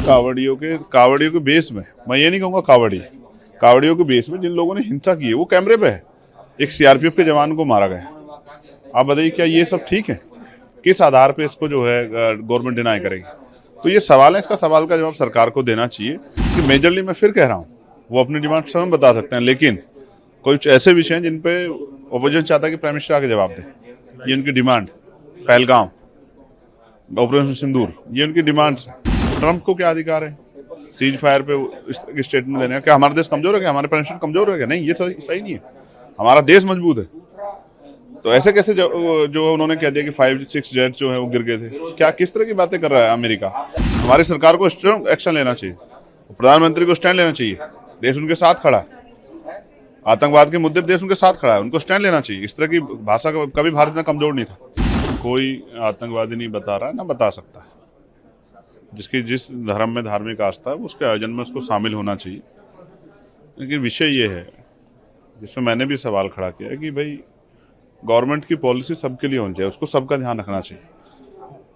कावड़ियों के बेस में, मैं ये नहीं कहूँगा कावड़ियों के बेस में जिन लोगों ने हिंसा की है वो कैमरे पे है। एक सीआरपीएफ के जवान को मारा गया। आप बताइए क्या ये सब ठीक है? किस आधार पे इसको जो है गवर्नमेंट डिनाई करेगी? तो ये सवाल है, इसका सवाल का जवाब सरकार को देना चाहिए कि मेजरली मैं फिर कह रहा हूँ वो अपनी डिमांड स्वयं बता सकते हैं, लेकिन कुछ ऐसे विषय हैं जिन पे ओपोजिशन चाहता है कि प्राइम मिनिस्टर आके जवाब दे। ये उनकी डिमांड, पहलगाम, ऑपरेशन सिंदूर, ये उनकी डिमांड्स है। ट्रंप को क्या अधिकार है सीज फायर पे इस तरह की स्टेटमेंट देने का? क्या हमारा देश कमजोर है? क्या हमारे प्राइम मिनिस्टर कमजोर है? क्या नहीं, ये सही नहीं है। हमारा देश मजबूत है। तो ऐसे कैसे जो उन्होंने कह दिया कि 5-6 जेट जो है वो गिर गए थे? क्या किस तरह की बातें कर रहा है अमेरिका? हमारी सरकार को स्ट्रांग एक्शन लेना चाहिए, प्रधानमंत्री को स्टैंड लेना चाहिए। देश उनके साथ खड़ा है, आतंकवाद के मुद्दे पर देश उनके साथ खड़ा है, उनको स्टैंड लेना चाहिए। इस तरह की भाषा का कभी भारत इतना कमजोर नहीं था। कोई आतंकवादी नहीं बता रहा है, ना बता सकता है। जिसकी जिस धर्म में धार्मिक आस्था है उसके आयोजन में उसको शामिल होना चाहिए। लेकिन विषय ये है जिसमें मैंने भी सवाल खड़ा किया कि भाई गवर्नमेंट की पॉलिसी सबके लिए होनी चाहिए, उसको सबका ध्यान रखना चाहिए।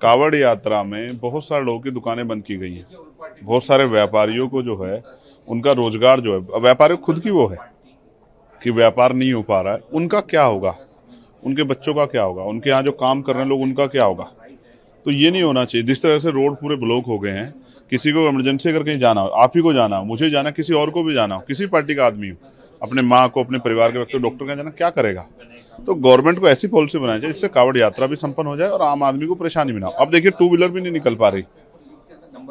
कावड़ यात्रा में बहुत सारे लोगों की दुकानें बंद की गई हैं, बहुत सारे व्यापारियों को जो है उनका रोजगार जो है, व्यापारी खुद की वो है कि व्यापार नहीं हो पा रहा है, उनका क्या होगा? उनके बच्चों का क्या होगा? उनके यहाँ जो काम कर रहे हैं लोग, उनका क्या होगा? तो ये नहीं होना चाहिए। जिस तरह से रोड पूरे ब्लॉक हो गए हैं, किसी को इमरजेंसी अगर कहीं जाना हो, आप ही को जाना हो, मुझे जाना, किसी और को भी जाना हो, किसी पार्टी का आदमी हो, अपने माँ को, अपने परिवार के व्यक्ति को डॉक्टर के जाना, क्या करेगा? तो गवर्नमेंट को ऐसी पॉलिसी बनानी चाहिए जिससे कावड़ यात्रा भी संपन्न हो जाए और आम आदमी को परेशानी भी ना हो। अब देखिए 2 व्हीलर भी नहीं निकल पा रही,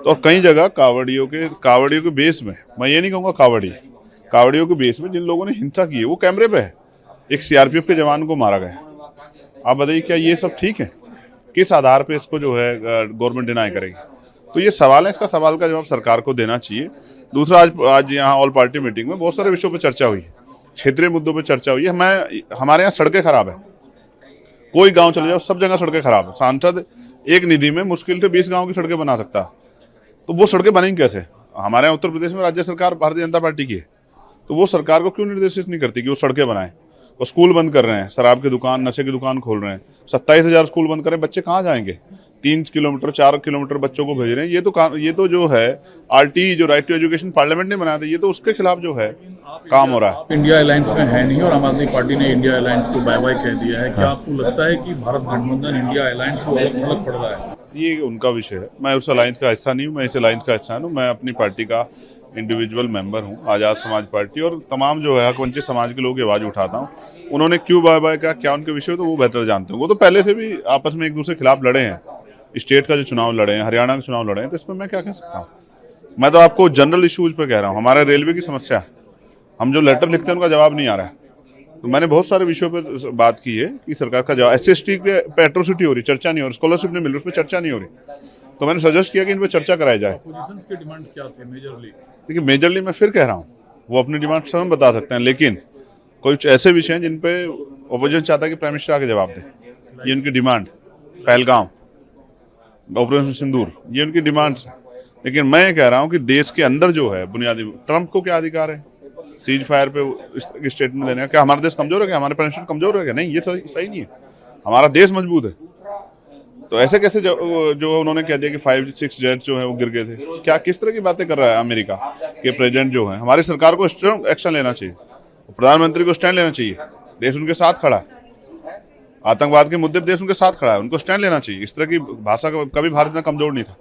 तो कई जगह कावड़ियों के बेस में, मैं ये नहीं कहूँगा कावड़ियों के बेस में जिन लोगों ने हिंसा की है वो कैमरे पे है। एक सीआरपीएफ के जवान को मारा गया। आप बताइए क्या ये सब ठीक है? किस आधार पे इसको जो है गवर्नमेंट डिनाई करेगी? तो ये सवाल है, इसका सवाल का जवाब सरकार को देना चाहिए। दूसरा, आज यहाँ ऑल पार्टी मीटिंग में बहुत सारे विषयों पर चर्चा हुई है, क्षेत्रीय मुद्दों पर चर्चा हुई है। हमारे यहाँ सड़कें खराब है, कोई गांव चले जाओ सब जगह सड़कें खराब है। सांसद एक निधि में मुश्किल से 20 गांव की सड़कें बना सकता है, तो वो सड़कें बनेंगी कैसे? हमारे यहाँ उत्तर प्रदेश में राज्य सरकार भारतीय जनता पार्टी की है, तो वो सरकार को क्यों निर्देशित नहीं करती कि वो सड़कें बनाए? वो स्कूल बंद कर रहे हैं, शराब की दुकान, नशे की दुकान खोल रहे हैं, 27,000 स्कूल बंद कर रहे हैं, बच्चे कहाँ जाएंगे? 3 किलोमीटर 4 किलोमीटर बच्चों को भेज रहे हैं। ये तो जो है आरटी, जो राइट टू एजुकेशन पार्लियामेंट ने बनाया था, ये तो उसके खिलाफ जो है काम हो रहा है। इंडिया अलायंस में है नहीं और आम आदमी पार्टी ने इंडिया अलायंस को बाय बाय कह दिया है। क्या आपको लगता है कि भारत गठबंधन इंडिया अलायंस को अलग पड़ रहा है? ये उनका विषय है, मैं उस अलायंस का हिस्सा नहीं हूँ, मैं इस अलायंस का हिस्सा हूँ। मैं अपनी पार्टी का इंडिविजुअल मेंबर हूँ, आज़ाद समाज पार्टी, और तमाम जो है हकवंचित समाज के लोगों की आवाज़ उठाता हूँ। उन्होंने क्यों बाय बाय का, क्या उनके विषय, तो वो बेहतर जानते हैं। वो तो पहले से भी आपस में एक दूसरे के खिलाफ लड़े हैं, स्टेट का जो चुनाव लड़े हैं, हरियाणा का चुनाव लड़े हैं, तो इसमें मैं क्या कह सकता हूँ? मैं तो आपको जनरल इश्यूज पर कह रहा हूँ। हमारे रेलवे की समस्या, हम जो लेटर लिखते हैं उनका जवाब नहीं आ रहा है। तो मैंने बहुत सारे विषयों पर बात की है कि सरकार का जवाब, SC/ST पे एट्रोसिटी हो रही, चर्चा नहीं हो रही, स्कॉलरशिप नहीं मिल रही, उस पर चर्चा नहीं हो रही, तो मैंने सजेस्ट किया कि इन पर चर्चा कराई जाए। की डिमांड क्या थी मेजरली? देखिए मेजरली मैं फिर कह रहा हूँ वो अपनी डिमांड स्वयं बता सकते हैं, लेकिन कुछ ऐसे विषय हैं जिन पे ओपोजिशन चाहता है कि प्राइम मिनिस्टर आके जवाब दे। ये उनकी डिमांड, पहलगाम, ऑपरेशन सिंदूर, ये उनकी डिमांड्स है। लेकिन मैं कह रहा हूँ कि देश के अंदर जो है बुनियादी, ट्रंप को क्या अधिकार है सीज फायर पे इस तरह की स्टेटमेंट देने का? क्या हमारा देश कमजोर है? क्या हमारे प्राइम मिनिस्टर कमजोर है? क्या नहीं, ये सही नहीं है। हमारा देश मजबूत है। तो ऐसे कैसे जो उन्होंने कह दिया कि 5-6 जेट जो है वो गिर गए थे? क्या किस तरह की बातें कर रहा है अमेरिका के प्रेसिडेंट जो है? हमारी सरकार को स्ट्रांग एक्शन लेना चाहिए, प्रधानमंत्री को स्टैंड लेना चाहिए। देश उनके साथ खड़ा है, आतंकवाद के मुद्दे पर देश उनके साथ खड़ा है, उनको स्टैंड लेना चाहिए। इस तरह की भाषा का कभी भारत इतना कमजोर नहीं था।